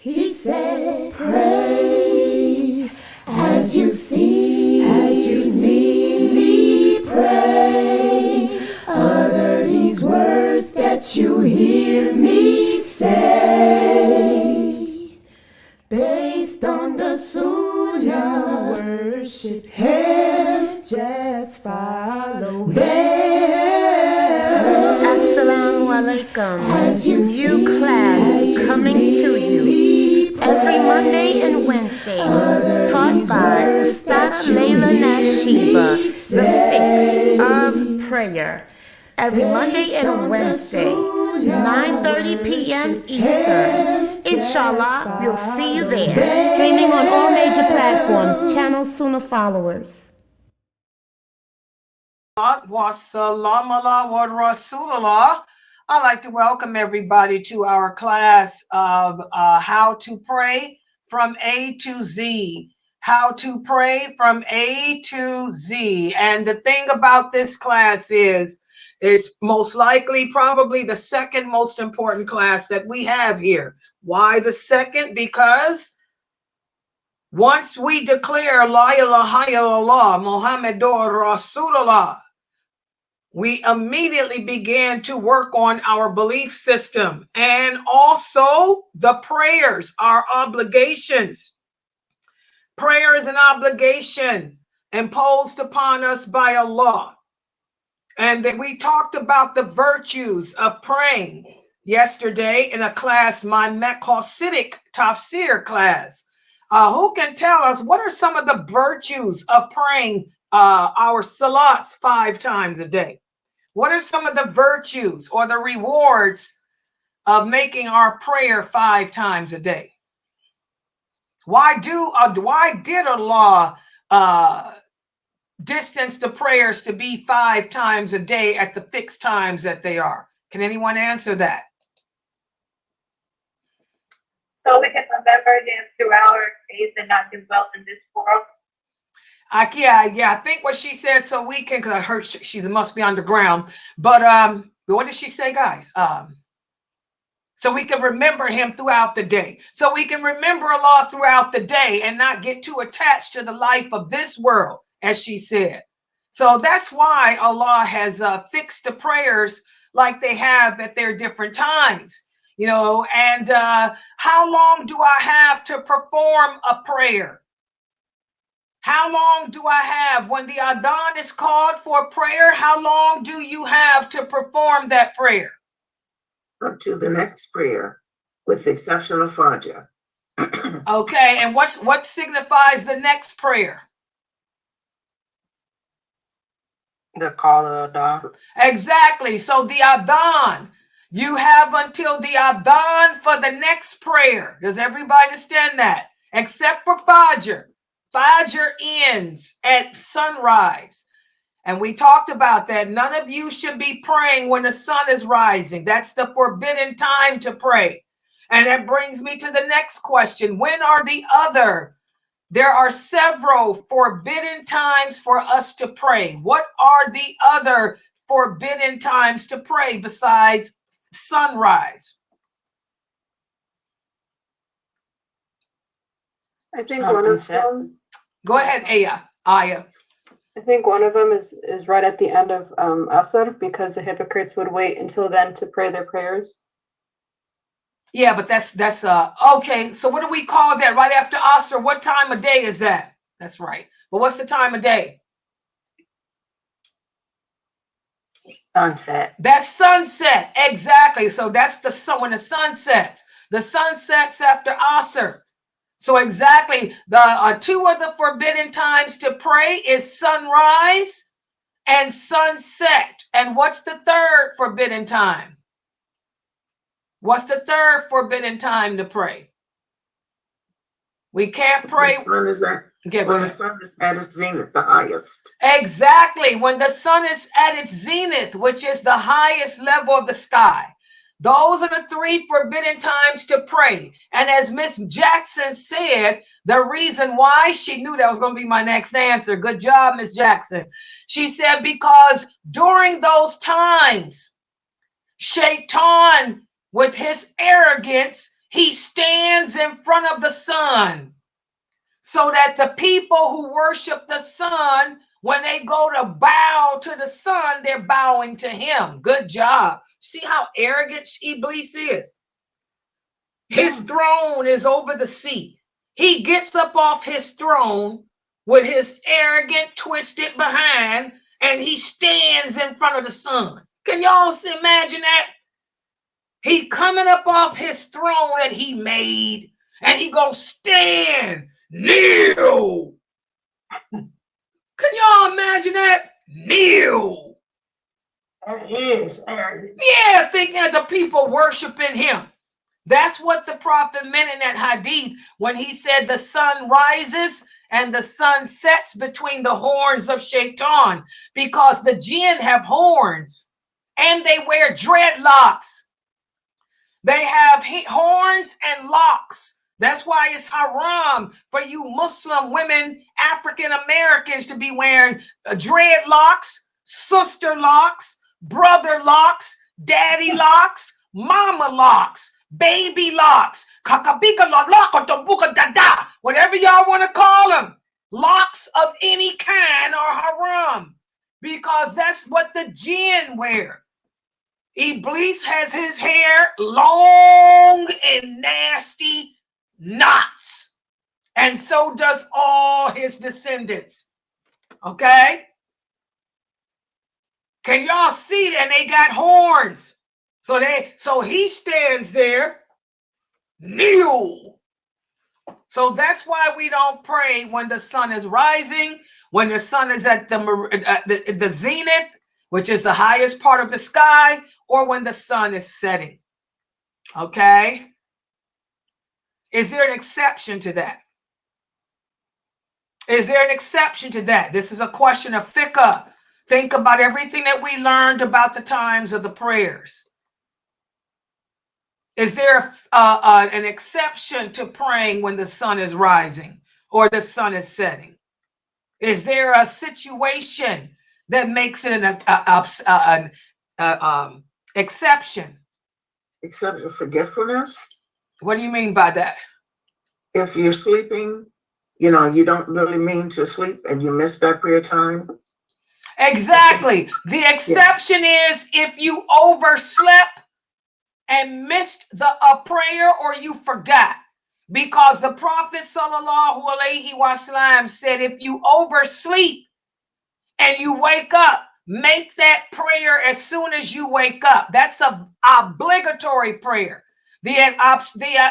He said, pray as you see me pray. Utter these words that you hear me say. Based on the Sunnah, worship Him, just follow Him. Assalamu alaikum. New class coming to you every Monday and Wednesdays, taught by Ustad Layla Nashiba, the fiqh of prayer. Every Monday and Wednesday, 9:30 p.m. Eastern. Inshallah, we'll see you there. Streaming on all major platforms. Channel Sunnahfollowers. Wassalam ala wa Rasulullah. I'd like to welcome everybody to our class of how to pray from A to Z. How to pray from A to Z. And the thing about this class is, it's most likely probably the second most important class that we have here. Why the second? Because once we declare La ilaha illallah Muhammadur Rasulullah, we immediately began to work on our belief system and also the prayers, our obligations. Prayer is an obligation imposed upon us by Allah. And then we talked about the virtues of praying yesterday in a class, my Meqasidic Tafsir class. Who can tell us what are some of the virtues of praying our salats 5 times a day? What are some of the virtues or the rewards of making our prayer 5 times a day? Why did Allah distance the prayers to be 5 times a day at the fixed times that they are? Can anyone answer that? So we can remember Him throughout our days and not do well in this world. Yeah. I think what she said, so we can, because I heard she must be underground. But what did she say, guys? So we can remember Him throughout the day. So we can remember Allah throughout the day and not get too attached to the life of this world, as she said. So that's why Allah has fixed the prayers like they have at their different times. You know, and how long do I have to perform a prayer? How long do I have when the Athan is called for prayer? How long do you have to perform that prayer? Up to the next prayer, with the exception of Fajr. Okay, and what signifies the next prayer? The call of Adhan. Exactly. So the Athan, you have until the Athan for the next prayer. Does everybody understand that? Except for Fajr. Fajr ends at sunrise. And we talked about that. None of you should be praying when the sun is rising. That's the forbidden time to pray. And that brings me to the next question. When are the other? There are several forbidden times for us to pray. What are the other forbidden times to pray besides sunrise? I think one of them. Go ahead, Aya. I think one of them is right at the end of Asr, because the hypocrites would wait until then to pray their prayers. Yeah, but that's okay. So what do we call that? Right after Asr, what time of day is that? That's right. But what's the time of day? Sunset. That's sunset. Exactly. So that's the sun when the sun sets. The sun sets after Asr. So exactly, the 2 of the forbidden times to pray is sunrise and sunset. And what's the 3rd forbidden time? What's the 3rd forbidden time to pray? We can't pray. When the sun is at its zenith, the highest. Exactly, when the sun is at its zenith, which is the highest level of the sky. Those are the 3 forbidden times to pray. And as Miss Jackson said, the reason why, she knew that was going to be my next answer. Good job, Miss Jackson. She said, because during those times, Shaitan, with his arrogance, he stands in front of the sun so that the people who worship the sun, when they go to bow to the sun, they're bowing to him. Good job. See how arrogant Iblis is? His throne is over the sea. He gets up off his throne with his arrogant, twisted behind, and he stands in front of the sun. Can y'all imagine that? He coming up off his throne that he made, and he gonna stand, kneel. Can y'all imagine that? Kneel. That is arrogant. Yeah, thinking of the people worshiping him. That's what the prophet meant in that hadith when he said the sun rises and the sun sets between the horns of Shaitan, because the jinn have horns and they wear dreadlocks. They have horns and locks. That's why it's haram for you Muslim women, African Americans, to be wearing dreadlocks, sister locks, brother locks, daddy locks, mama locks, baby locks, whatever y'all want to call them. Locks of any kind are haram because that's what the jinn wear. Iblis has his hair long and nasty knots, and so does all his descendants. Okay? Can y'all see that? They got horns. So he stands there, kneel. So that's why we don't pray when the sun is rising, when the sun is at the zenith, which is the highest part of the sky, or when the sun is setting. Okay? Is there an exception to that? Is there an exception to that? This is a question of fiqh. Think about everything that we learned about the times of the prayers. Is there an exception to praying when the sun is rising or the sun is setting? Is there a situation that makes it an exception? Except for forgetfulness. What do you mean by that? If you're sleeping, you don't really mean to sleep and you miss that prayer time. Exactly. The exception is if you overslept and missed the prayer or you forgot. Because the Prophet sallallahu alaihi wasallam said, if you oversleep and you wake up, make that prayer as soon as you wake up. That's an obligatory prayer. The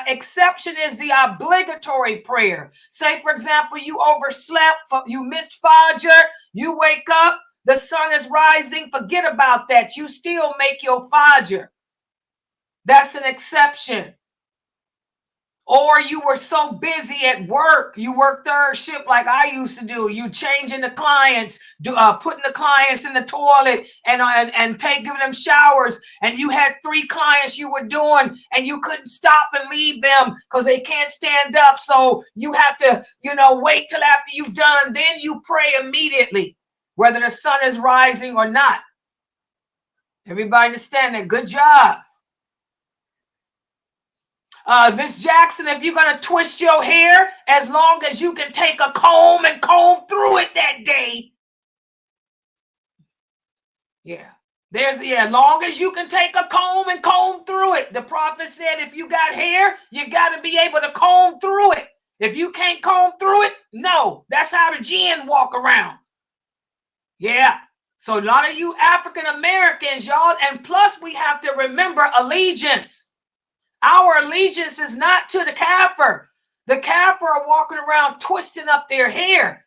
exception is the obligatory prayer. Say, for example, you overslept, you missed Fajr, you wake up, the sun is rising, forget about that. You still make your Fajr. That's an exception. Or you were so busy at work, you work third shift like I used to do. You changing the clients, putting the clients in the toilet and giving them showers. And you had 3 clients you were doing and you couldn't stop and leave them because they can't stand up. So you have to, wait till after you've done. Then you pray immediately, whether the sun is rising or not. Everybody understand that? Good job. Miss Jackson, if you're going to twist your hair, as long as you can take a comb and comb through it that day. Yeah. As long as you can take a comb and comb through it. The prophet said, if you got hair, you got to be able to comb through it. If you can't comb through it, no. That's how the jinn walk around. Yeah. So a lot of you African Americans, y'all, and plus we have to remember allegiance. Our allegiance is not to the kafir. The kafir are walking around twisting up their hair.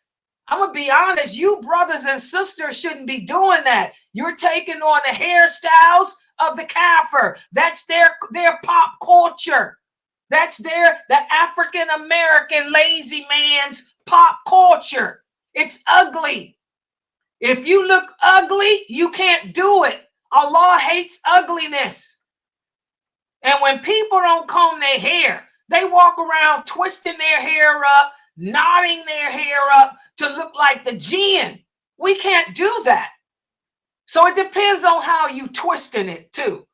I'm going to be honest, you brothers and sisters shouldn't be doing that. You're taking on the hairstyles of the kafir. That's their pop culture. That's the African American lazy man's pop culture. It's ugly. If you look ugly, you can't do it. Allah hates ugliness. And when people don't comb their hair, they walk around twisting their hair up, knotting their hair up to look like the jinn. We can't do that. So it depends on how you twisting it too.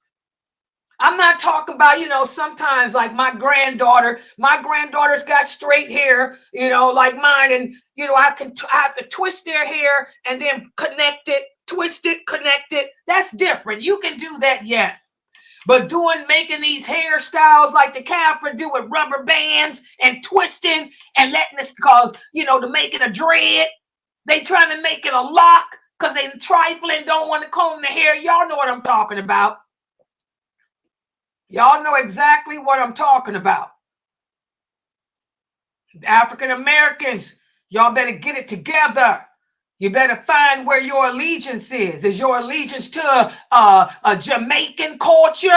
I'm not talking about, sometimes like my granddaughter's got straight hair, like mine. And, I have to twist their hair and then connect it, twist it, connect it. That's different. You can do that, yes. But making these hairstyles like the Catholic do with rubber bands and twisting and letting this, cause, to make it a dread, they trying to make it a lock because they trifling, don't want to comb the hair. Y'all know what I'm talking about. Y'all know exactly what I'm talking about. African Americans, y'all better get it together. You better find where your allegiance is. Is your allegiance to a Jamaican culture?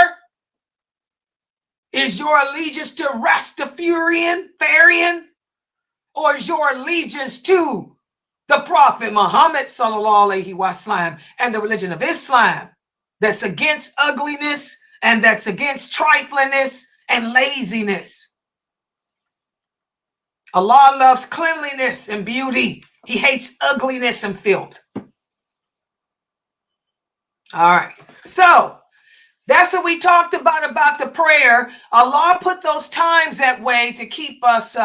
Is your allegiance to Rastafarian? Or is your allegiance to the Prophet Muhammad sallallahu alaihi wasallam and the religion of Islam that's against ugliness and that's against triflingness and laziness? Allah loves cleanliness and beauty. He hates ugliness and filth. All right. So that's what we talked about the prayer. Allah put those times that way to keep us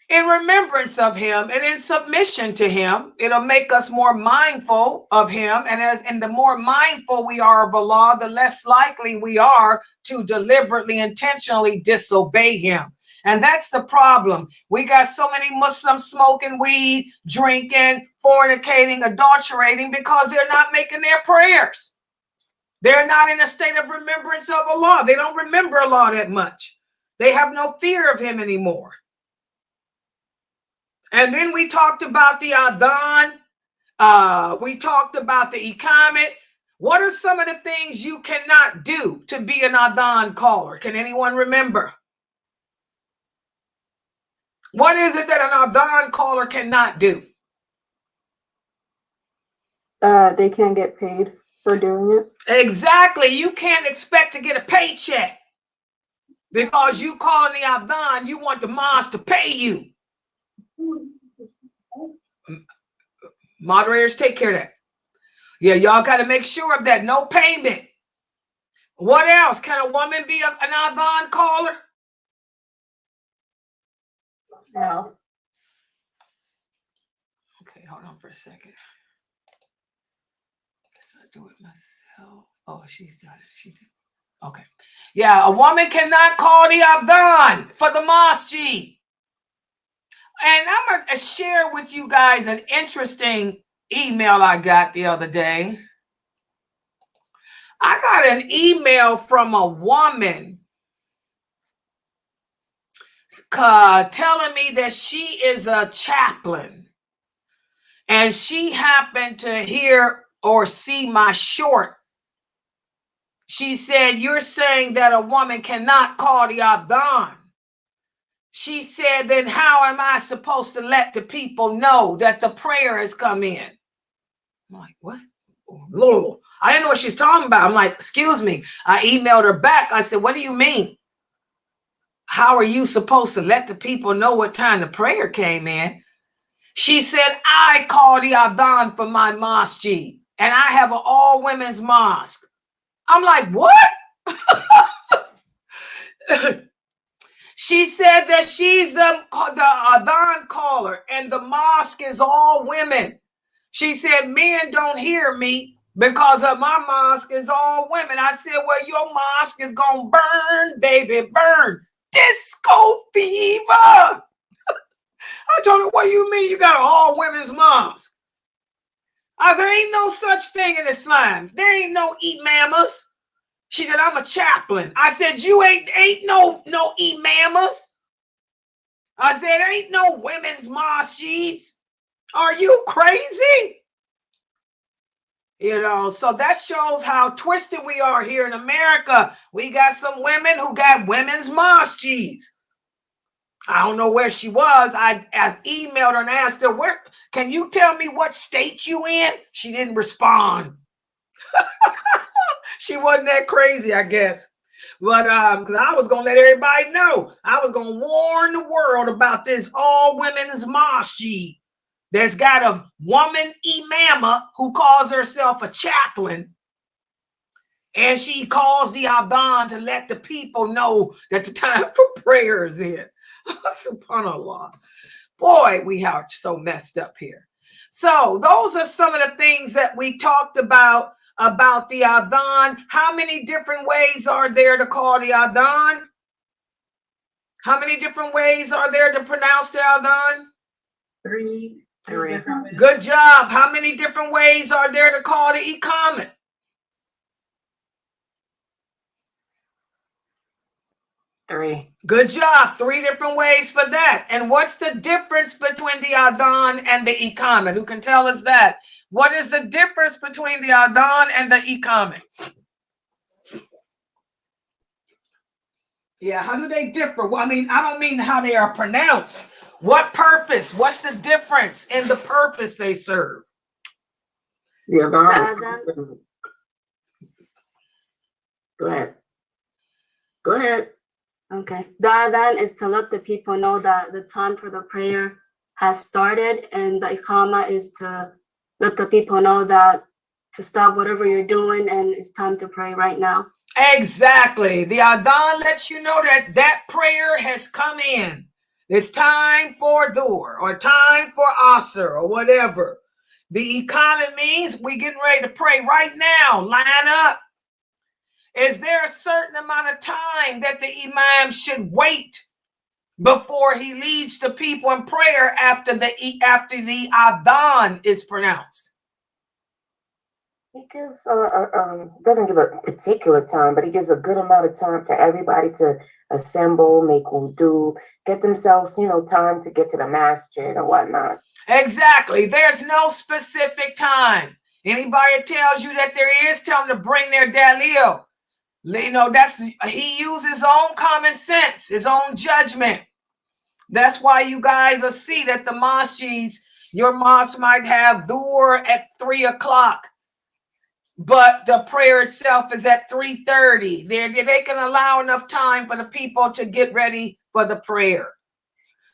in remembrance of him and in submission to him. It'll make us more mindful of him. And the more mindful we are of Allah, the less likely we are to deliberately, intentionally disobey him. And that's the problem. We got so many Muslims smoking weed, drinking, fornicating, adulterating because they're not making their prayers. They're not in a state of remembrance of Allah. They don't remember Allah that much. They have no fear of him anymore. And then we talked about the Athan. We talked about the Iqamet. What are some of the things you cannot do to be an Athan caller? Can anyone remember? What is it that an Athan caller cannot do? They can't get paid for doing it. Exactly. You can't expect to get a paycheck because you calling the Athan, you want the mosque to pay you. Moderators, take care of that. Yeah, y'all got to make sure of that. No payment. What else? Can a woman be an Athan caller? No. Okay, hold on for a second. Guess I'll do it myself. Oh, she's done it. She did. Okay. Yeah, a woman cannot call the Athan for the masjid. And I'm going to share with you guys an interesting email I got the other day. I got an email from a woman telling me that she is a chaplain. And she happened to hear or see my short. She said, "You're saying that a woman cannot call the Athan." She said, "Then how am I supposed to let the people know that the prayer has come in?" I'm like, "What? Oh, Lord." I didn't know what she's talking about. I'm like, "Excuse me." I emailed her back. I said, "What do you mean? How are you supposed to let the people know what time the prayer came in?" She said, "I call the Athan for my masjid, and I have an all-women's mosque." I'm like, "What?" She said that she's the Athan caller, and the mosque is all women. She said, "Men don't hear me because of my mosque is all women." I said, "Well, your mosque is going to burn, baby, burn. Disco fever." I told her, "What do you mean you got an all women's mosque?" I said, "Ain't no such thing in Islam. There ain't no imamas." She said, "I'm a chaplain." I said, "You ain't no imamas." I said, "Ain't no women's masjids. Are you crazy?" So that shows how twisted we are here in America. We got some women who got women's masjids. I don't know where she was. I emailed her and asked her, "Where? Can you tell me what state you in?" She didn't respond. She wasn't that crazy, I guess. But because I was gonna let everybody know, I was gonna warn the world about this all women's masjid that's got a woman imama who calls herself a chaplain, And she calls the Athan to let the people know that the time for prayer is in. Subhanallah. Boy, we are so messed up here. So those are some of the things that we talked about the Athan. How many different ways are there to call the Athan? How many different ways are there to pronounce the Athan? Three. Good job. How many different ways are there to call the Iqamat? 3. Good job. 3 different ways for that. And what's the difference between the Athan and the Iqamat? Who can tell us that? What is the difference between the Athan and the Iqamat? Yeah, how do they differ? Well, I mean, I don't mean how they are pronounced. What purpose? What's the difference in the purpose they serve? The Adhan. Go ahead. Go ahead. Okay. The Adhan is to let the people know that the time for the prayer has started, and the Iqama is to let the people know that to stop whatever you're doing and it's time to pray right now. Exactly. The Adhan lets you know that that prayer has come in. It's time for Dhuhr or time for Asr or whatever. The Iqamat means we getting ready to pray right now. Line up. Is there a certain amount of time that the Imam should wait before he leads the people in prayer after the Adhan is pronounced? He gives doesn't give a particular time, but he gives a good amount of time for everybody to assemble, make wudu, get themselves, time to get to the masjid or whatnot. Exactly. There's no specific time. Anybody tells you that there is, tell them to bring their dalil. He uses his own common sense, his own judgment. That's why you guys will see that the masjids, your mosque might have Dhuhr at 3 o'clock. But the prayer itself is at 3:30. They can allow enough time for the people to get ready for the prayer.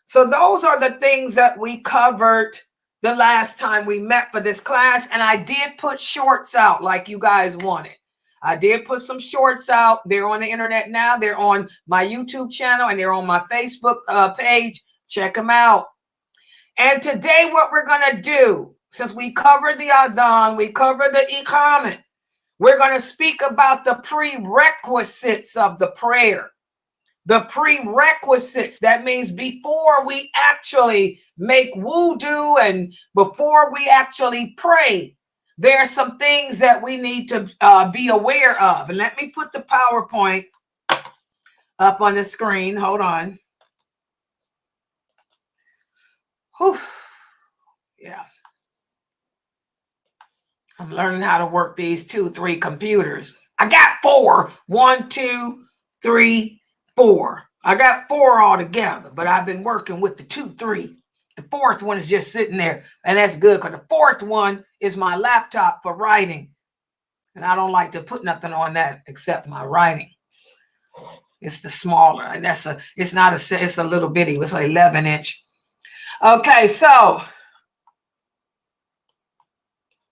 So those are the things that we covered the last time we met for this class. And I did put shorts out like you guys wanted. I did put some shorts out. They're on the internet now. They're on my YouTube channel and they're on my Facebook page. Check them out. And today what we're going to do, since we covered the Adhan, we covered the Iqamat, we're going to speak about the prerequisites of the prayer. The prerequisites, that means before we actually make wudu and before we actually pray, there are some things that we need to be aware of. And let me put the PowerPoint up on the screen. Hold on. Whew. Yeah. I'm learning how to work these 2-3 computers. I got 4. 1, 2, 3, 4. I got 4 altogether, but I've been working with the 2, 3. The 4th one is just sitting there, and that's good because the 4th one is my laptop for writing, and I don't like to put nothing on that except my writing. It's the smaller, and it's a little bitty. It's an 11-inch. Okay, so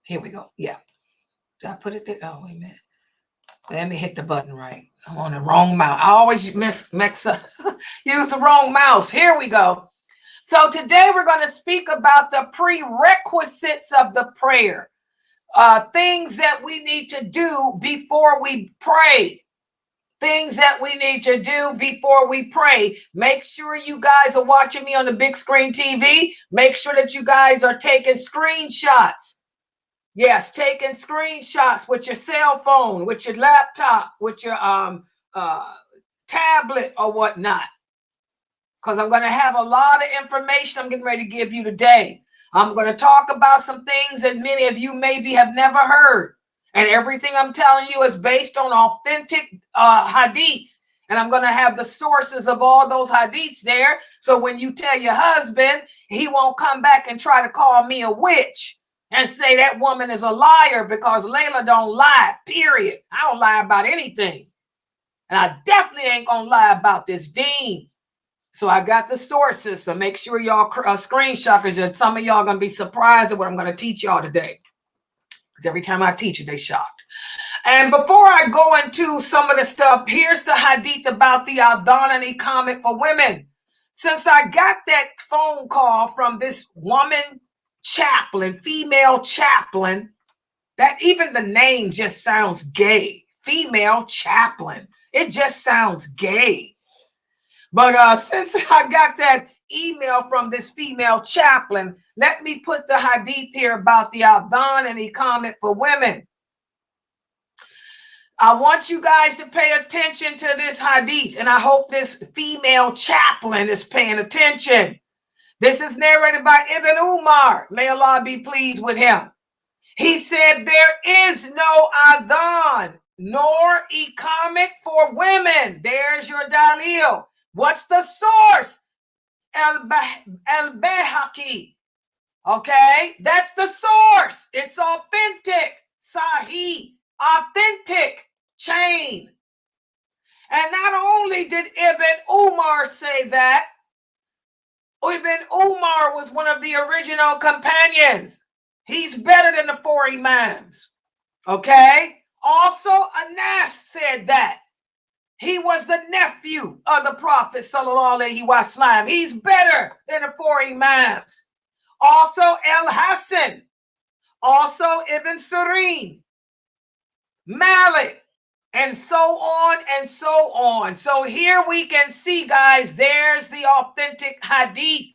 here we go. Yeah. Did I put it there? Oh, wait a minute. Let me hit the button right. I'm on the wrong mouse. I always mix up, use the wrong mouse. Here we go. So today we're going to speak about the prerequisites of the prayer. Things that we need to do before we pray. Things that we need to do before we pray. Make sure you guys are watching me on the big screen TV. Make sure that you guys are taking screenshots. Yes, taking screenshots with your cell phone, with your laptop, with your tablet or whatnot. Because I'm going to have a lot of information I'm getting ready to give you today. I'm going to talk about some things that many of you maybe have never heard. And everything I'm telling you is based on authentic hadiths. And I'm going to have the sources of all those hadiths there. So when you tell your husband, he won't come back and try to call me a witch and say that woman is a liar, because Layla don't lie, period. I don't lie about anything. And I definitely ain't going to lie about this deen. So I got the sources. So make sure y'all screenshot, because some of y'all going to be surprised at what I'm going to teach y'all today. Because every time I teach it, they shocked. And before I go into some of the stuff, here's the hadith about the Athan and Iqamat for women. Since I got that phone call from this woman chaplain, female chaplain, that even the name just sounds gay. Female chaplain. It just sounds gay. But since I got that email from this female chaplain, let me put the hadith here about the Athan and Iqamat for women. I want you guys to pay attention to this hadith, and I hope this female chaplain is paying attention. This is narrated by Ibn Umar. May Allah be pleased with him. He said, there is no Athan nor Iqamat for women. There's your dalil. What's the source? Al-Bayhaqi. Okay, that's the source. It's authentic. Sahih. Authentic chain. And not only did Ibn Umar say that, Ibn Umar was one of the original companions. He's better than the four imams. Okay? Also, Anas said that. He was the nephew of the Prophet sallallahu alaihi wasallam. He's better than the four imams. Also, Al-Hasan. Also, Ibn Sirin. Malik. And so on and so on. So here we can see, guys, there's the authentic hadith.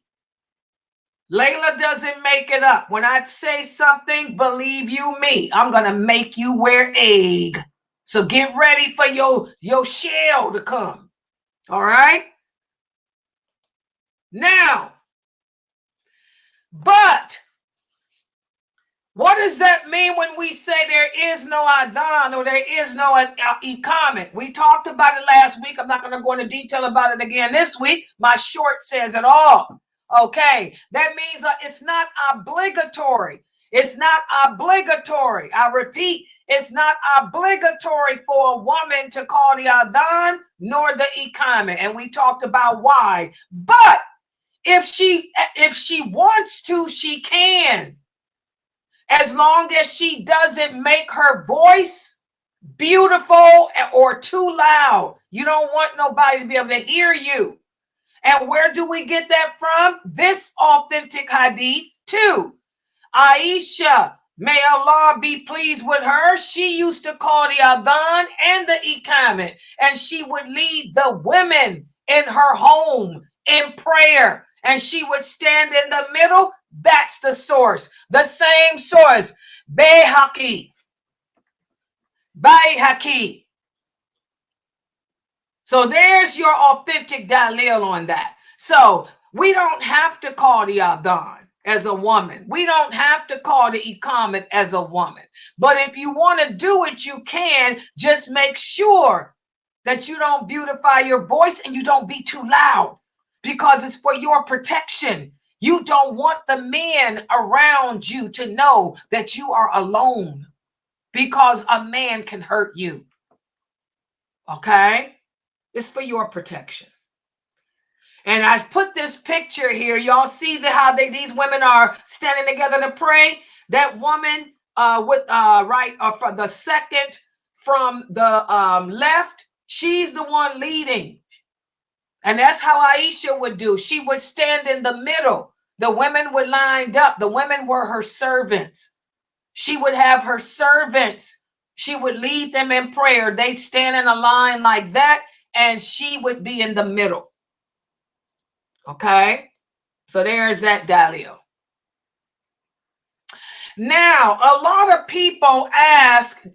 Layla doesn't make it up. When I say something, believe you me, I'm going to make you wear egg. So get ready for your shell to come. All right? Now, but what does that mean when we say there is no Athan or there is no Iqamat? We talked about it last week. I'm not going to go into detail about it again this week. My short says it all. Okay, that means it's not obligatory. It's not obligatory. I repeat, it's not obligatory for a woman to call the Athan nor the Iqamat. And we talked about why. But if she wants to, she can. As long as she doesn't make her voice beautiful or too loud. You don't want nobody to be able to hear you. And where do we get that from? This authentic hadith too. Aisha, may Allah be pleased with her. She used to call the Athan and the Iqamat, and she would lead the women in her home in prayer. And she would stand in the middle. That's the source. The same source. Bayhaqi. So there's your authentic dalil on that. So we don't have to call the Athan as a woman. We don't have to call the Iqamat as a woman. But if you want to do it, you can. Just make sure that you don't beautify your voice and you don't be too loud, because it's for your protection. You don't want the men around you to know that you are alone, because a man can hurt you. Okay? It's for your protection. And I put this picture here. Y'all see how these women are standing together to pray? That woman for the second from the left, she's the one leading. And that's how Aisha would do. She would stand in the middle. The women were lined up. The women were her servants. She would have her servants. She would lead them in prayer. They'd stand in a line like that, and she would be in the middle. Okay? So there's that dalil. Now, a lot of people ask,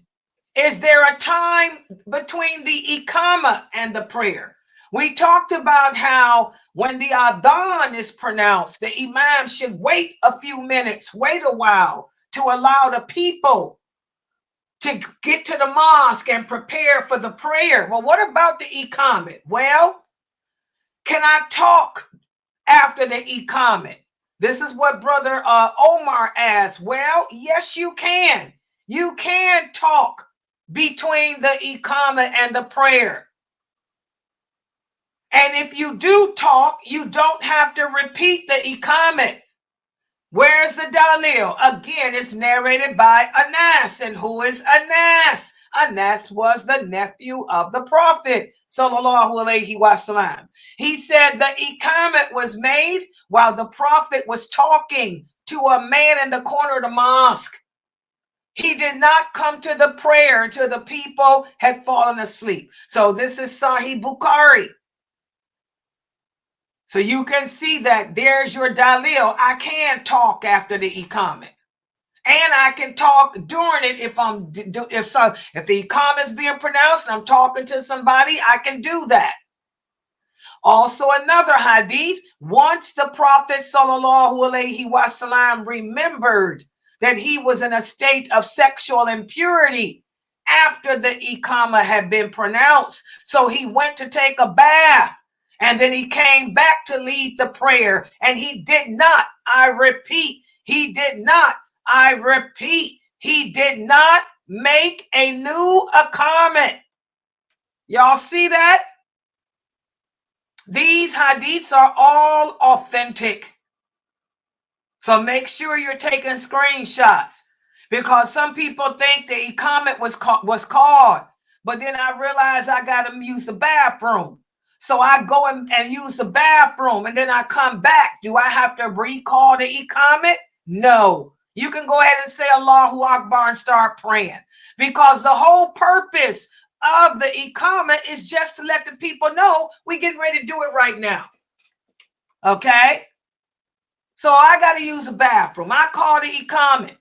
is there a time between the Iqamah and the prayer? We talked about how when the Athan is pronounced, the imam should wait a few minutes, wait a while to allow the people to get to the mosque and prepare for the prayer. Well, what about the Iqamat? Well, can I talk after the Iqamat? This is what Brother Omar asked. Well, yes, you can. You can talk between the Iqamat and the prayer. And if you do talk, you don't have to repeat the Iqamat. Where's the dalil? Again, it's narrated by Anas. And who is Anas? Anas was the nephew of the Prophet, sallallahu alaihi wasallam. He said the iqamat was made while the Prophet was talking to a man in the corner of the mosque. He did not come to the prayer until the people had fallen asleep. So this is Sahih Bukhari. So you can see that there's your dalil. I can talk after the iqamat. And I can talk during it if the iqamat is being pronounced and I'm talking to somebody, I can do that. Also another hadith, once the Prophet sallallahu alaihi wasallam remembered that he was in a state of sexual impurity after the iqamah had been pronounced. So he went to take a bath and then he came back to lead the prayer, and he did not, I repeat, he did not, I repeat, he did not make a new iqamah. Y'all see that? These hadiths are all authentic. So make sure you're taking screenshots, because some people think the iqamat was called, but then I realize I got to use the bathroom. So I go and use the bathroom, and then I come back. Do I have to recall the iqamat? No. You can go ahead and say Allahu Akbar and start praying, because the whole purpose of the iqamah is just to let the people know we getting ready to do it right now. Okay? So I got to use a bathroom. I call the iqamah.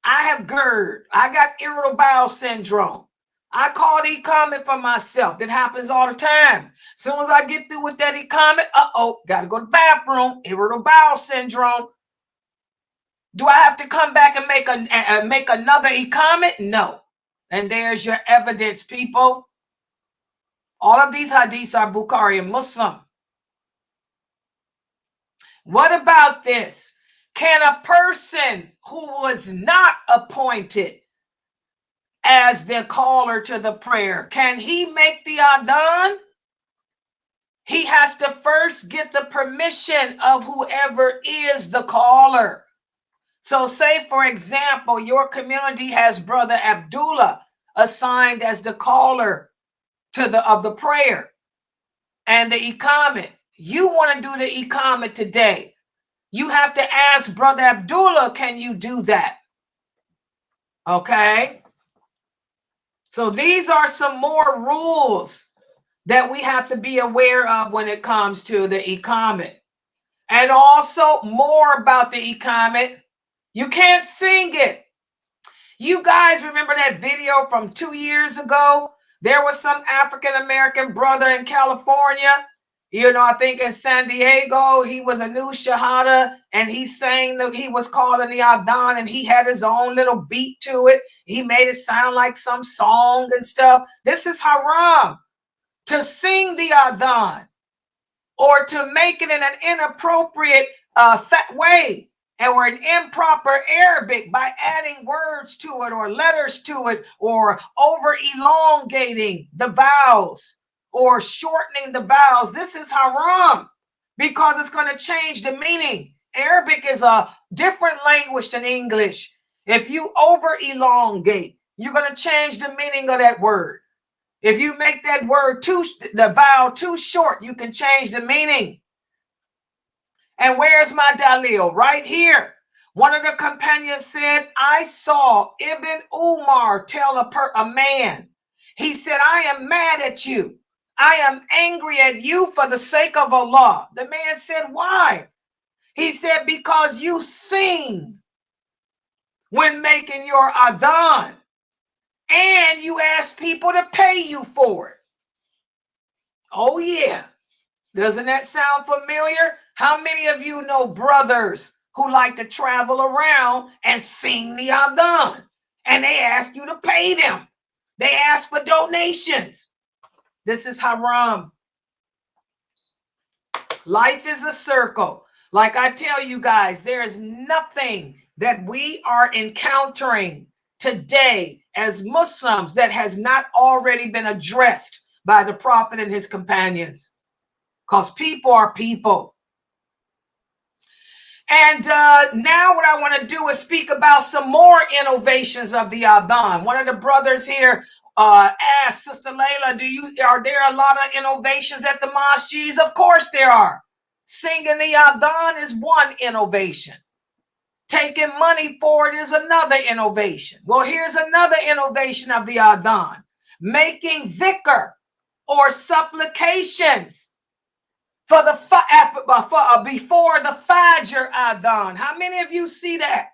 I have GERD. I got irritable bowel syndrome. I call the iqamah for myself. That happens all the time. As soon as I get through with that iqamah, got to go to the bathroom. Irritable bowel syndrome. Do I have to come back and make another iqamah? No. And there's your evidence, people. All of these hadiths are Bukhari and Muslim. What about this? Can a person who was not appointed as the caller to the prayer, can he make the adhan? He has to first get the permission of whoever is the caller. So say, for example, your community has Brother Abdullah assigned as the caller of the prayer and the iqamah. You want to do the iqamah today. You have to ask Brother Abdullah, can you do that? Okay. So these are some more rules that we have to be aware of when it comes to the iqamah. And also more about the iqamah. You can't sing it. You guys remember that video from 2 years ago? There was some African-American brother in California. I think in San Diego, he was a new shahada, and he sang that he was calling the adhan, and he had his own little beat to it. He made it sound like some song and stuff. This is haram, to sing the adhan or to make it in an inappropriate way or an improper Arabic by adding words to it or letters to it or over elongating the vowels or shortening the vowels. This is haram, because it's going to change the meaning. Arabic is a different language than English. If you over elongate, you're going to change the meaning of that word. If you make that word the vowel too short, you can change the meaning. And where's my dalil? Right here. One of the companions said, I saw Ibn Umar tell a man. He said, I am mad at you. I am angry at you for the sake of Allah. The man said, why? He said, because you sing when making your adhan, and you ask people to pay you for it. Oh, yeah. Doesn't that sound familiar? How many of you know brothers who like to travel around and sing the adhan, and they ask you to pay them? They ask for donations. This is haram. Life is a circle. Like I tell you guys, there is nothing that we are encountering today as Muslims that has not already been addressed by the Prophet and his companions. Because people are people. And now what I want to do is speak about some more innovations of the Athan. One of the brothers here asked, Sister Layla, are there a lot of innovations at the masjids? Of course there are. Singing the Athan is one innovation. Taking money for it is another innovation. Well, here's another innovation of the Athan. Making dhikr or supplications for the before the Fajr Athan. How many of you see that?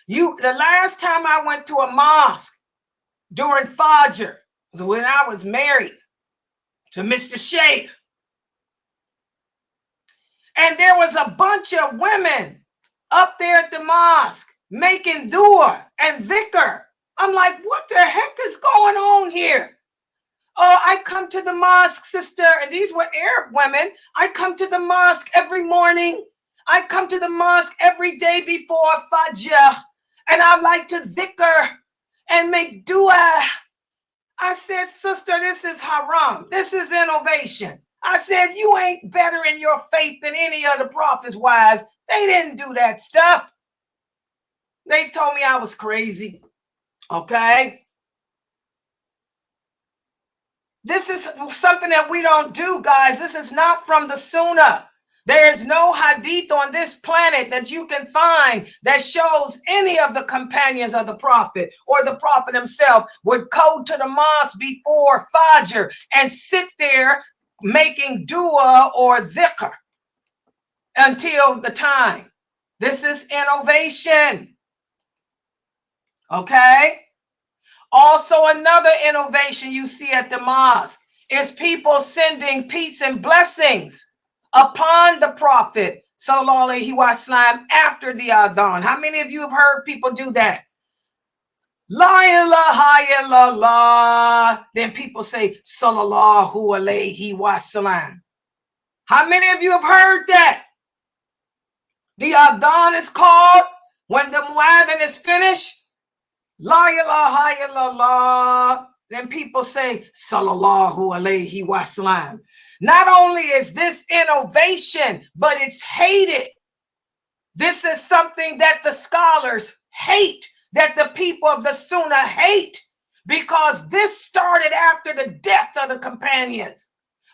The last time I went to a mosque during Fajr was when I was married to Mr. Sheikh. And there was a bunch of women up there at the mosque making dua and dhikr. I'm like, what the heck is going on here? Oh, I come to the mosque, sister, and these were Arab women. I come to the mosque every morning. I come to the mosque every day before Fajr, and I like to dhikr and make dua. I said, sister, this is haram. This is innovation. I said, you ain't better in your faith than any of the prophets' wives. They didn't do that stuff. They told me I was crazy. Okay? This is something that we don't do, guys. This is not from the Sunnah. There is no hadith on this planet that you can find that shows any of the companions of the prophet or the prophet himself would go to the mosque before Fajr and sit there making dua or dhikr until the time. This is innovation. Okay? Also, another innovation you see at the mosque is people sending peace and blessings upon the prophet, sallallahu alaihi wasallam, after the Athan. How many of you have heard people do that? La ilaha illallah. Then people say, sallallahu alaihi wasallam. How many of you have heard that? The Athan is called when the muadhin is finished. La ilaha illallah. Then people say, sallallahu alaihi wasallam. Not only is this innovation, but it's hated. This is something that the scholars hate, that the people of the Sunnah hate, because this started after the death of the companions.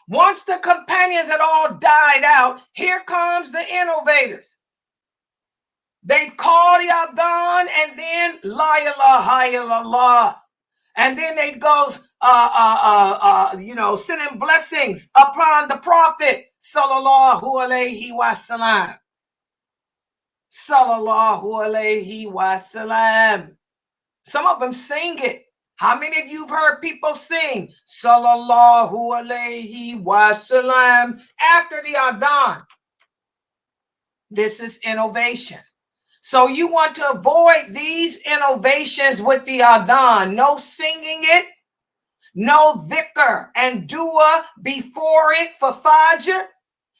Once the companions had all died out, here comes the innovators. They call the Athan and then La ilaha illallah. And then they goes, sending blessings upon the prophet, sallallahu alaihi wasallam. Sallallahu alaihi wasallam. Some of them sing it. How many of you have heard people sing sallallahu alaihi wasallam after the Athan? This is innovation. So you want to avoid these innovations with the Athan. No singing it, no dhikr and dua before it for Fajr,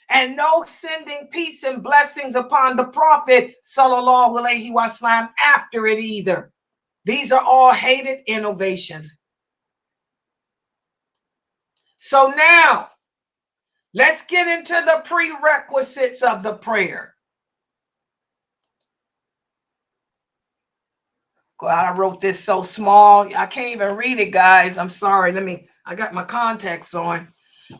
and no sending peace and blessings upon the prophet, sallallahu alaihi wasallam, after it either. These are all hated innovations. So now, let's get into the prerequisites of the prayer. I wrote this so small, I can't even read it, guys. I'm sorry. I got my contacts on.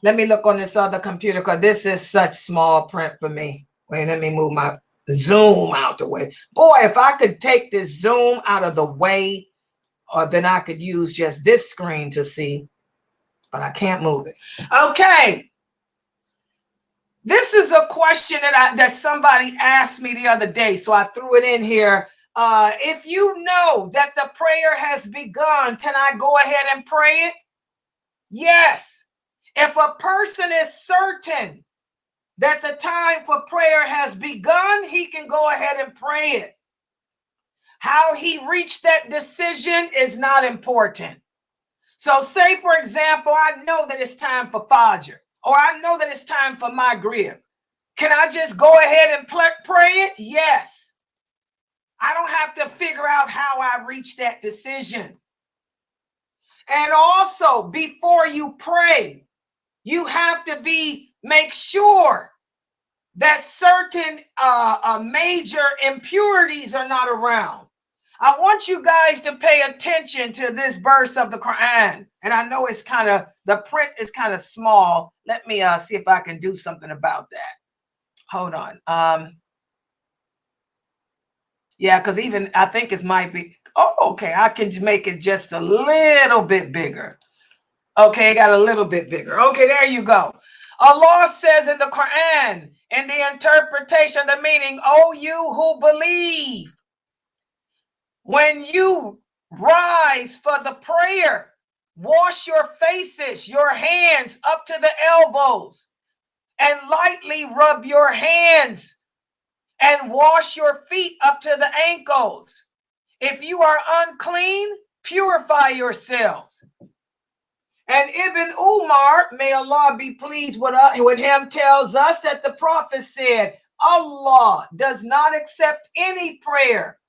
Let me look on this other computer because this is such small print for me. Wait, let me move my Zoom out the way. Boy, if I could take this Zoom out of the way, or then I could use just this screen to see, but I can't move it. Okay. This is a question that somebody asked me the other day, so I threw it in here. If you know that the prayer has begun, can I go ahead and pray it? Yes. If a person is certain that the time for prayer has begun, he can go ahead and pray it. How he reached that decision is not important. So say, for example, I know that it's time for Fajr, or I know that it's time for Maghrib. Can I just go ahead and pray it? Yes. I don't have to figure out how I reached that decision. And also, before you pray, you have to make sure that certain major impurities are not around. I want you guys to pay attention to this verse of the Quran. And I know it's kind of, the print is kind of small. Let me see if I can do something about that. Hold on. Yeah, because even I think it might be, oh, okay, I can make it just a little bit bigger. Okay, it got a little bit bigger. Okay, there you go. Allah says in the Quran, in the interpretation, the meaning, "O you who believe, when you rise for the prayer, wash your faces, your hands up to the elbows, and lightly rub your hands and wash your feet up to the ankles. If you are unclean, purify yourselves." And Ibn Umar, may Allah be pleased with him, tells us that the Prophet said, Allah does not accept any prayer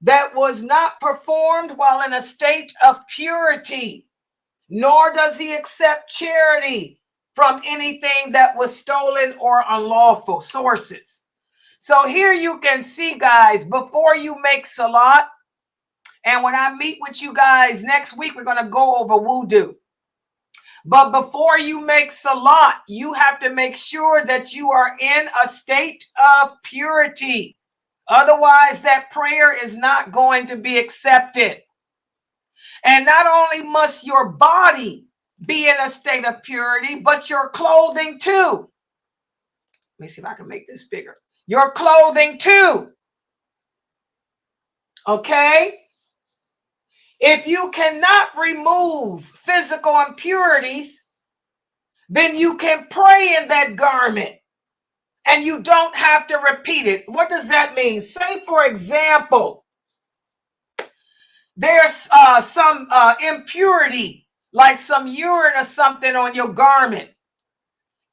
that was not performed while in a state of purity, nor does he accept charity from anything that was stolen or unlawful sources. So here you can see, guys, before you make salat, and when I meet with you guys next week, we're going to go over wudu. But before you make salat, you have to make sure that you are in a state of purity. Otherwise, that prayer is not going to be accepted. And not only must your body be in a state of purity, but your clothing too. Let me see if I can make this bigger. Your clothing too. Okay? If you cannot remove physical impurities, then you can pray in that garment and you don't have to repeat it. What does that mean? Say, for example, there's some impurity, like some urine or something on your garment.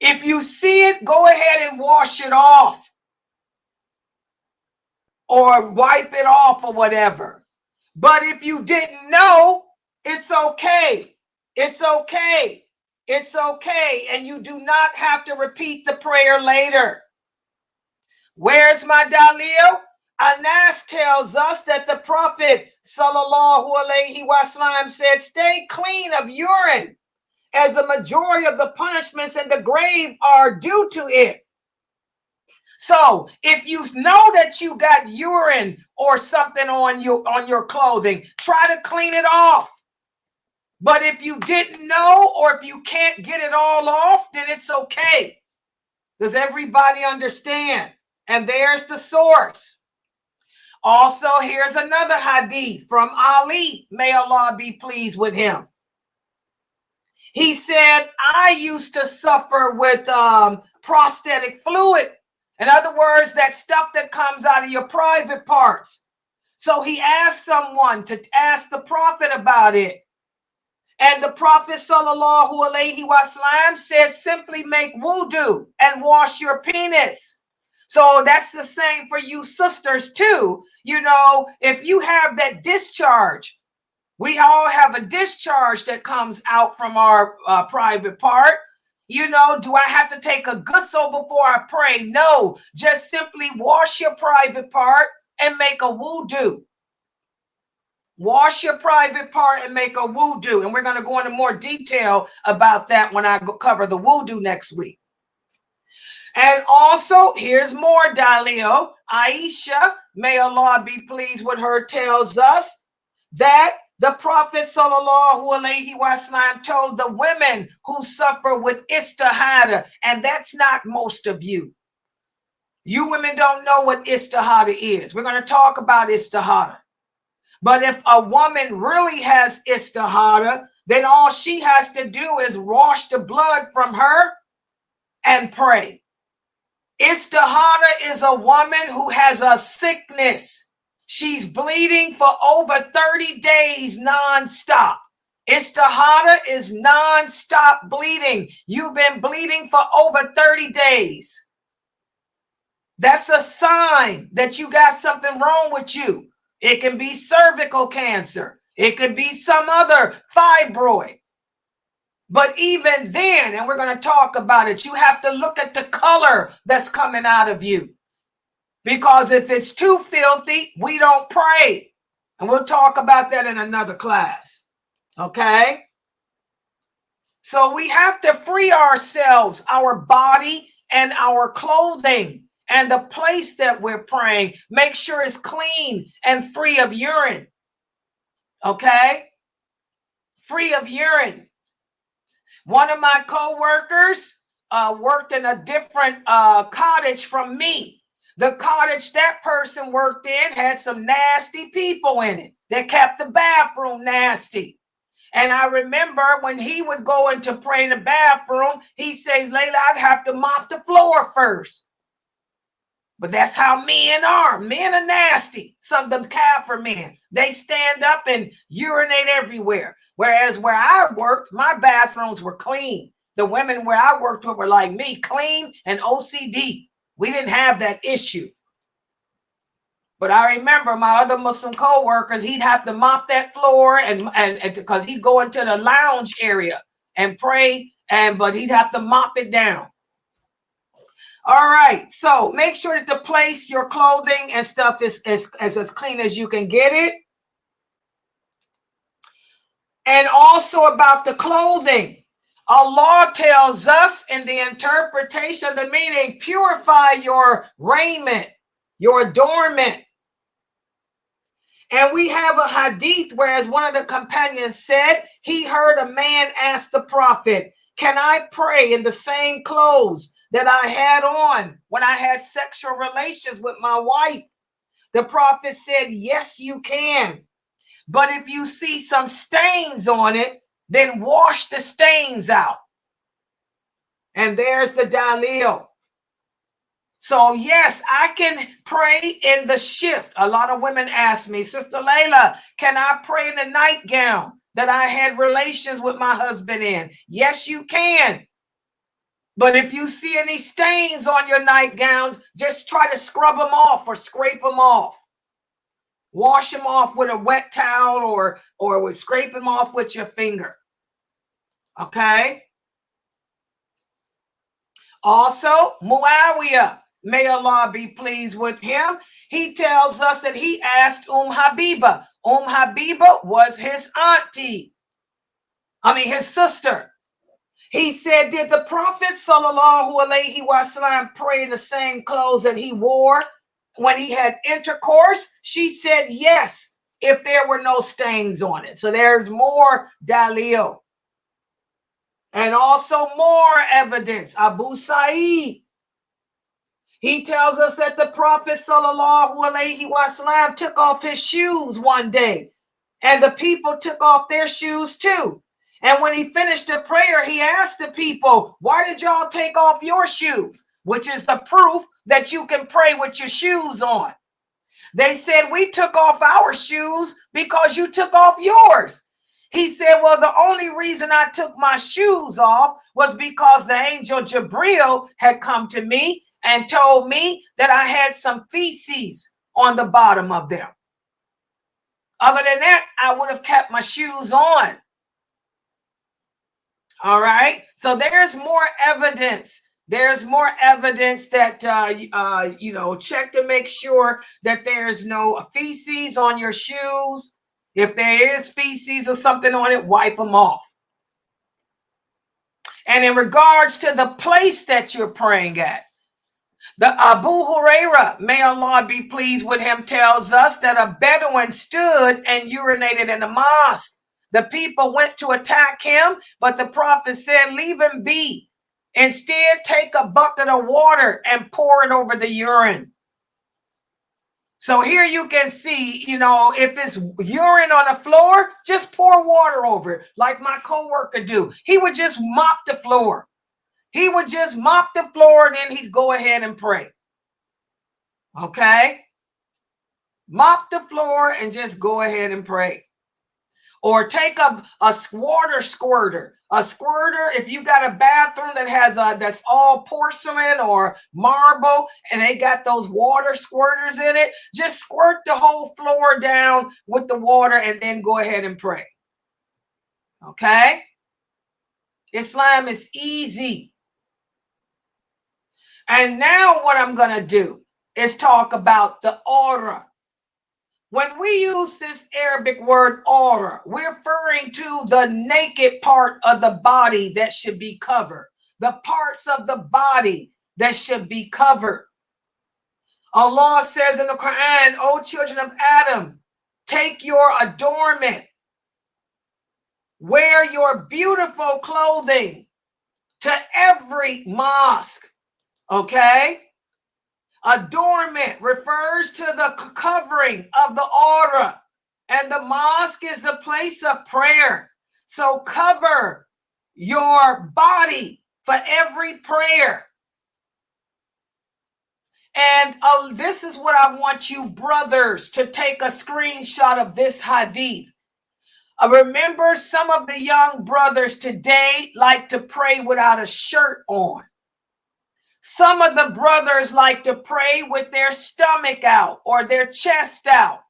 If you see it, go ahead and wash it off or wipe it off or whatever. But if you didn't know, it's okay. It's okay. It's okay, and you do not have to repeat the prayer later. Where's my dalil? Anas tells us that the Prophet sallallahu alaihi wasallam said, "Stay clean of urine, as the majority of the punishments in the grave are due to it." So if you know that you got urine or something on your clothing, try to clean it off. But if you didn't know, or if you can't get it all off, then it's okay. Does everybody understand? And there's the source. Also, here's another hadith from Ali. May Allah be pleased with him. He said, I used to suffer with prosthetic fluid. In other words, that stuff that comes out of your private parts. So he asked someone to ask the Prophet about it. And the Prophet sallallahu alaihi wasallam said, simply make wudu and wash your penis. So that's the same for you sisters too. You know, if you have that discharge, we all have a discharge that comes out from our private part. You know, do I have to take a ghusl before I pray? No, just simply wash your private part and make a wudu. Wash your private part and make a wudu. And we're going to go into more detail about that when I cover the wudu next week. And also, here's more dalil. Aisha, may Allah be pleased with her, tells us that the Prophet sallallahu alaihi wasallam told the women who suffer with istihada, and that's not most of you. You women don't know what istihada is. We're going to talk about istihada. But if a woman really has istihada, then all she has to do is wash the blood from her and pray. Istihada is a woman who has a sickness. She's bleeding for over 30 days nonstop. Istihada is nonstop bleeding. You've been bleeding for over 30 days. That's a sign that you got something wrong with you. It can be cervical cancer. It could be some other fibroid. But even then, and we're going to talk about it, you have to look at the color that's coming out of you. Because if it's too filthy, we don't pray. And we'll talk about that in another class. Okay? So we have to free ourselves, our body and our clothing and the place that we're praying. Make sure it's clean and free of urine. Okay? Free of urine. One of my co-workers worked in a different cottage from me. The cottage that person worked in had some nasty people in it that kept the bathroom nasty. And I remember when he would go in to pray in the bathroom, he says, Layla, I'd have to mop the floor first. But that's how men are. Men are nasty. Some of them Kaffir men. They stand up and urinate everywhere. Whereas where I worked, my bathrooms were clean. The women where I worked with were like me, clean and OCD. We didn't have that issue. But I remember my other Muslim co-workers, he'd have to mop that floor and because he'd go into the lounge area and pray, but he'd have to mop it down. All right, so make sure that the place, your clothing and stuff is as clean as you can get it. And also about the clothing. Allah tells us in the interpretation of the meaning, purify your raiment, your adornment. And we have a hadith whereas one of the companions said he heard a man ask the Prophet, can I pray in the same clothes that I had on when I had sexual relations with my wife? The Prophet said, yes, you can. But if you see some stains on it, then wash the stains out. And there's the dalil. So yes, I can pray in the shift. A lot of women ask me, Sister Layla, can I pray in the nightgown that I had relations with my husband in? Yes, you can. But if you see any stains on your nightgown, just try to scrub them off or scrape them off. Wash them off with a wet towel or scrape them off with your finger. Okay? Also, Muawiyah, may Allah be pleased with him, he tells us that he asked Habiba. Habiba was his auntie. His sister. He said, did the Prophet sallallahu alaihi wasallam pray in the same clothes that he wore when he had intercourse? She said, yes, if there were no stains on it. So there's more dalil. And also more evidence. Abu Sa'id. He tells us that the Prophet sallallahu alaihi wasallam took off his shoes one day. And the people took off their shoes too. And when he finished the prayer, he asked the people, why did y'all take off your shoes? Which is the proof that you can pray with your shoes on. They said, we took off our shoes because you took off yours. He said, well, the only reason I took my shoes off was because the angel Jibril had come to me and told me that I had some feces on the bottom of them. Other than that, I would have kept my shoes on. All right. So there's more evidence. There's more evidence that, check to make sure that there's no feces on your shoes. If there is feces or something on it, wipe them off. And in regards to the place that you're praying at, the Abu Huraira, may Allah be pleased with him, tells us that a Bedouin stood and urinated in the mosque. The people went to attack him, but the Prophet said, leave him be. Instead, take a bucket of water and pour it over the urine. So here you can see, if it's urine on the floor, just pour water over it, like my coworker do. He would just mop the floor. He would just mop the floor, and then he'd go ahead and pray. Okay? Mop the floor and just go ahead and pray. Or take a water squirter. A squirter, if you got a bathroom that has that's all porcelain or marble, and they got those water squirters in it, just squirt the whole floor down with the water and then go ahead and pray. Okay? Islam is easy. And now what I'm going to do is talk about the aura. When we use this Arabic word aura, we're referring to the naked part of the body that should be covered, the parts of the body that should be covered. Allah says in the Quran, O children of Adam, take your adornment, wear your beautiful clothing to every mosque, okay? Adornment refers to the covering of the aura, and the mosque is the place of prayer. So cover your body for every prayer. And this is what I want you brothers to take a screenshot of this hadith. Remember, some of the young brothers today like to pray without a shirt on. Some of the brothers like to pray with their stomach out or their chest out.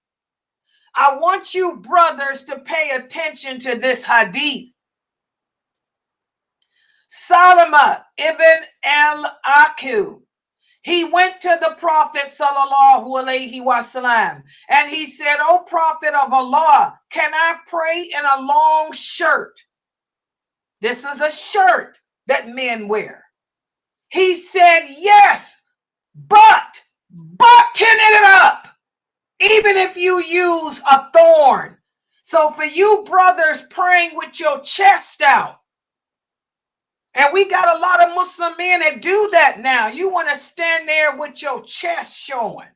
I want you brothers to pay attention to this hadith. Salama ibn al-Aqil, he went to the Prophet sallallahu alaihi wasallam and he said, "O Prophet of Allah, can I pray in a long shirt?" This is a shirt that men wear. He said, "Yes, but button it up, even if you use a thorn." So for you brothers praying with your chest out, and we got a lot of Muslim men that do that now. You want to stand there with your chest showing.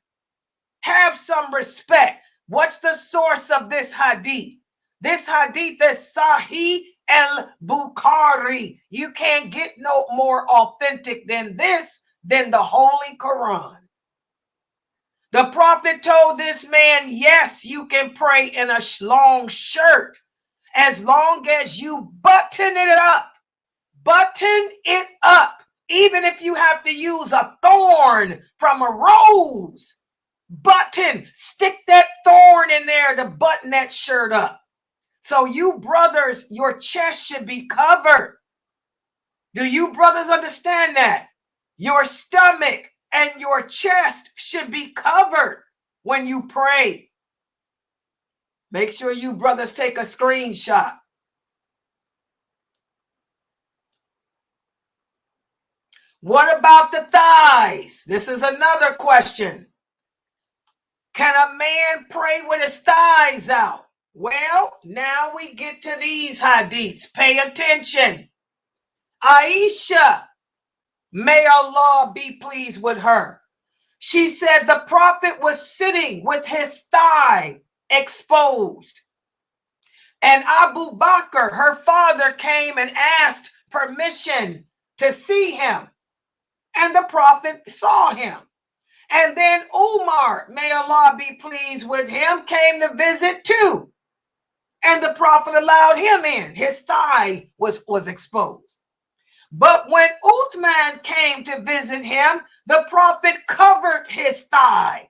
Have some respect. What's the source of this hadith? This hadith is Sahih al-Bukhari. You can't get no more authentic than this, than the Holy Quran. The Prophet told this man, yes, you can pray in a long shirt as long as you button it up. Button it up, even if you have to use a thorn from a rose. Button, stick that thorn in there to button that shirt up. So you brothers, your chest should be covered. Do you brothers understand that? Your stomach and your chest should be covered when you pray. Make sure you brothers take a screenshot. What about the thighs? This is another question. Can a man pray with his thighs out? Well, now we get to these hadiths. Pay attention. Aisha, may Allah be pleased with her. She said the Prophet was sitting with his thigh exposed. And Abu Bakr, her father, came and asked permission to see him. And the Prophet saw him. And then Umar, may Allah be pleased with him, came to visit too. And the Prophet allowed him in. His thigh was exposed. But when Uthman came to visit him, the Prophet covered his thigh.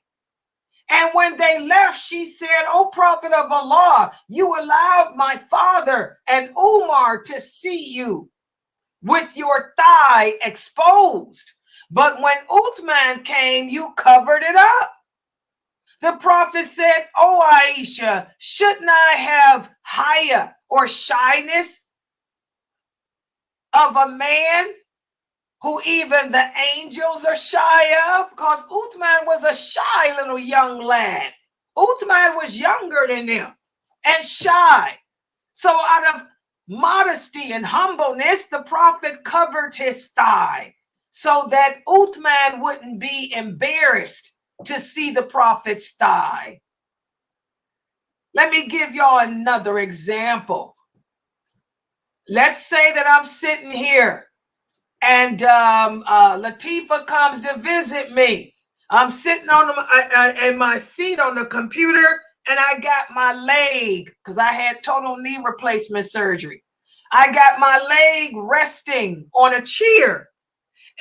And when they left, she said, "O Prophet of Allah, you allowed my father and Umar to see you with your thigh exposed. But when Uthman came, you covered it up." The Prophet said, "Oh, Aisha, shouldn't I have haya or shyness of a man who even the angels are shy of?" Because Uthman was a shy little young lad. Uthman was younger than them and shy. So out of modesty and humbleness, the Prophet covered his thigh so that Uthman wouldn't be embarrassed to see the Prophet's thigh. Let me give y'all another example. Let's say that I'm sitting here and Latifa comes to visit me. I'm sitting on in my seat on the computer, and I got my leg, because I had total knee replacement surgery. I got my leg resting on a chair,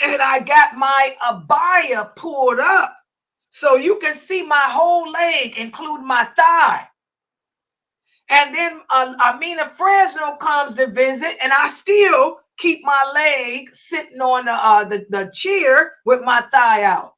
and I got my abaya pulled up so you can see my whole leg, including my thigh. And then Amina Fresno comes to visit, and I still keep my leg sitting on the chair with my thigh out.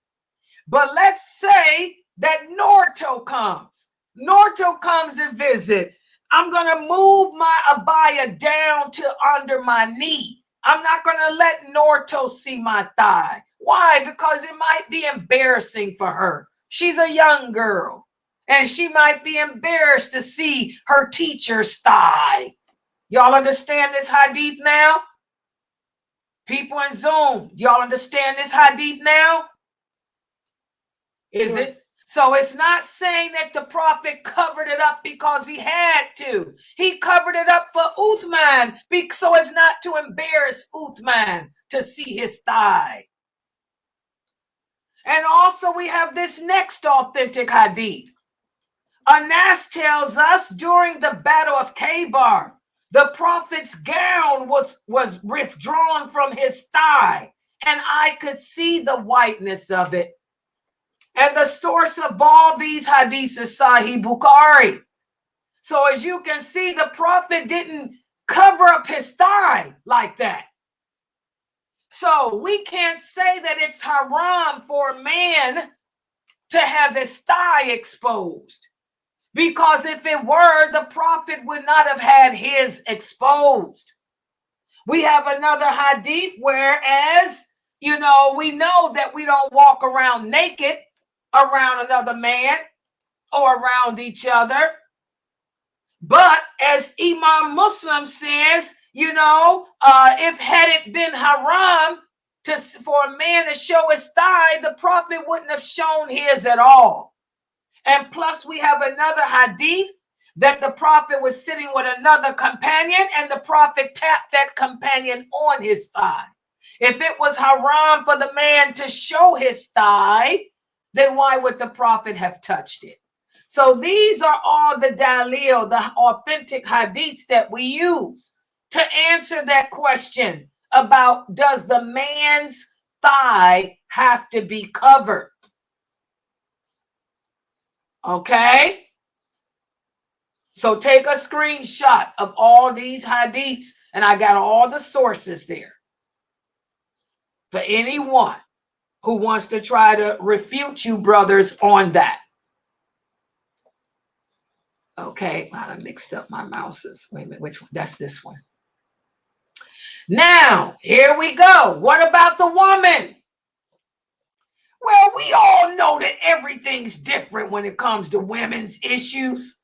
But let's say that Norto comes. Norto comes to visit. I'm going to move my abaya down to under my knee. I'm not going to let Norto see my thigh. Why? Because it might be embarrassing for her. She's a young girl, and she might be embarrassed to see her teacher's thigh. Y'all understand this hadith now? People in Zoom, y'all understand this hadith now? Is it? So it's not saying that the prophet covered it up because he had to. He covered it up for Uthman so as not to embarrass Uthman to see his thigh. And also we have this next authentic hadith. Anas tells us during the battle of Khaybar, the prophet's gown was withdrawn from his thigh, and I could see the whiteness of it. And the source of all these hadiths is Sahih Bukhari. So as you can see, the prophet didn't cover up his thigh like that. So we can't say that it's haram for a man to have his thigh exposed. Because if it were, the prophet would not have had his exposed. We have another hadith whereas, we know that we don't walk around naked around another man or around each other. But as Imam Muslim says, if had it been haram for a man to show his thigh, the prophet wouldn't have shown his at all. And plus we have another hadith that the prophet was sitting with another companion and the prophet tapped that companion on his thigh. If it was haram for the man to show his thigh, then why would the prophet have touched it? So these are all the dalil, the authentic hadiths that we use to answer that question about does the man's thigh have to be covered? Okay? So take a screenshot of all these hadiths, and I got all the sources there for anyone who wants to try to refute you brothers on that. Okay, I mixed up my mouses. Wait a minute, which one? That's this one. Now, here we go. What about the woman? Well, we all know that everything's different when it comes to women's issues.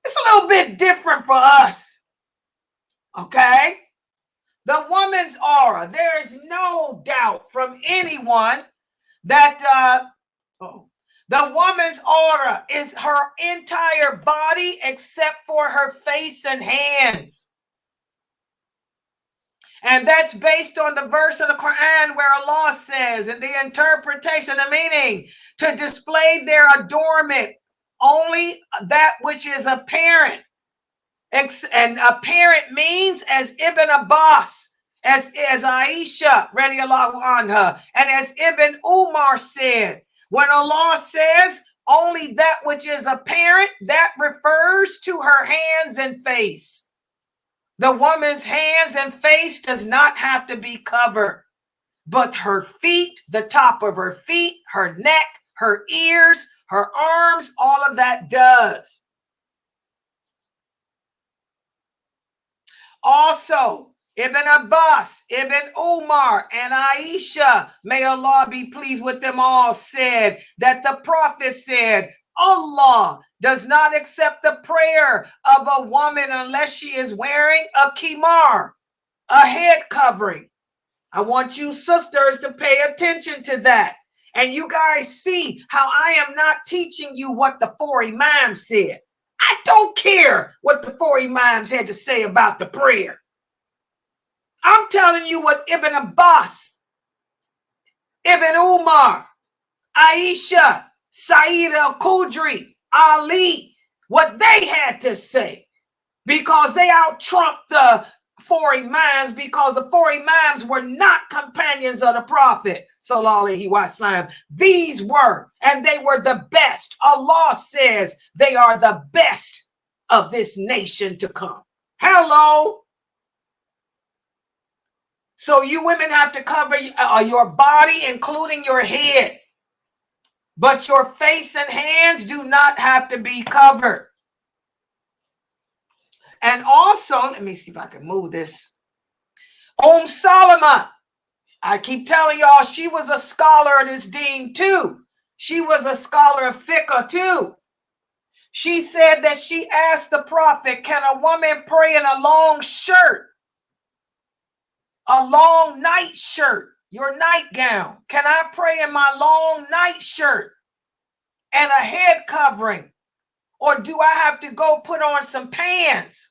It's a little bit different for us. Okay? The woman's aura. There is no doubt from anyone that the woman's aura is her entire body except for her face and hands. And that's based on the verse of the Quran where Allah says in the interpretation, the meaning, to display their adornment, only that which is apparent. And apparent means as Ibn Abbas, as Aisha, radiallahu anha, and as Ibn Umar said, when Allah says only that which is apparent, that refers to her hands and face. The woman's hands and face does not have to be covered, but her feet, the top of her feet, her neck, her ears, her arms, all of that does. Also, Ibn Abbas, Ibn Umar, and Aisha, may Allah be pleased with them all, said that the prophet said, Allah does not accept the prayer of a woman unless she is wearing a kimar, a head covering. I want you sisters to pay attention to that. And you guys see how I am not teaching you what the four imams said. I don't care what the four imams had to say about the prayer. I'm telling you what Ibn Abbas, Ibn Umar, Aisha, Sa'id al-Khudri, Ali, what they had to say, because they out-trumped the four imams, because the four imams were not companions of the prophet, sallallahu alaihi wasallam. These were, and they were the best. Allah says they are the best of this nation to come. Hello. So you women have to cover your body, including your head. But your face and hands do not have to be covered. And also, let me see if I can move this. Solomon, I keep telling y'all, she was a scholar of this deen too. She was a scholar of fiqh too. She said that she asked the prophet, can a woman pray in a long shirt? A long night shirt, your nightgown. Can I pray in my long night shirt and a head covering? Or do I have to go put on some pants?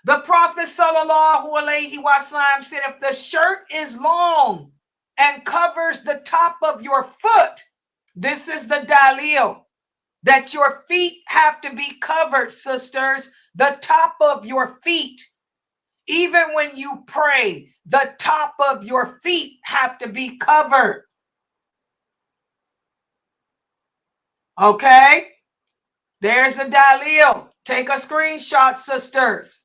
The Prophet sallallahu alaihi wasallam said, if the shirt is long and covers the top of your foot, this is the dalil, that your feet have to be covered, sisters, the top of your feet. Even when you pray, the top of your feet have to be covered. Okay? There's a dalil. Take a screenshot, sisters.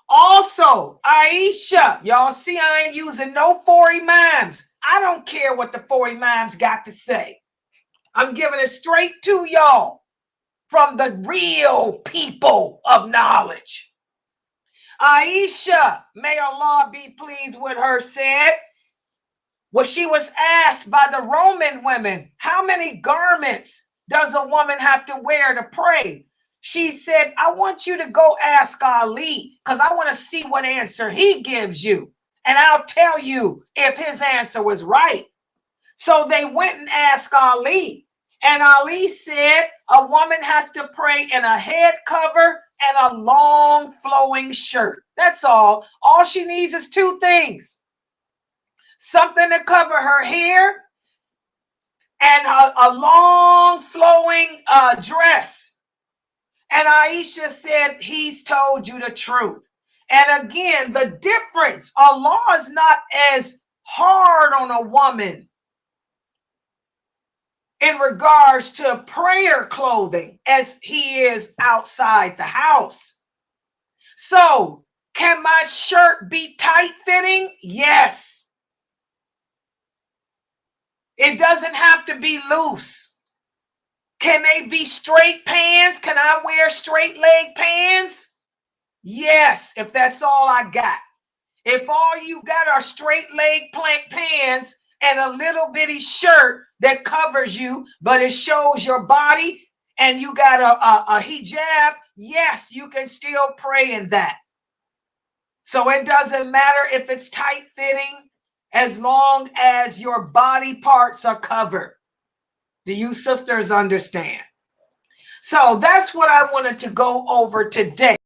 Also, Aisha, y'all see I ain't using no 4 imams. I don't care what the 4 imams got to say. I'm giving it straight to y'all from the real people of knowledge. Aisha, may Allah be pleased with her, said, well, she was asked by the Roman women, how many garments does a woman have to wear to pray? She said, I want you to go ask Ali because I want to see what answer he gives you. And I'll tell you if his answer was right. So they went and asked Ali. And Ali said, a woman has to pray in a head cover and a long flowing shirt. That's all. All she needs is 2 things. Something to cover her hair and a long flowing dress. And Aisha said, he's told you the truth. And again, the difference, Allah is not as hard on a woman in regards to prayer clothing as he is outside the house. So, can my shirt be tight fitting? Yes. It doesn't have to be loose. Can they be straight pants? Can I wear straight leg pants? Yes, if that's all I got. If all you got are straight leg pants and a little bitty shirt that covers you, but it shows your body, and you got a hijab, yes, you can still pray in that. So it doesn't matter if it's tight fitting as long as your body parts are covered. Do you sisters understand? So that's what I wanted to go over today.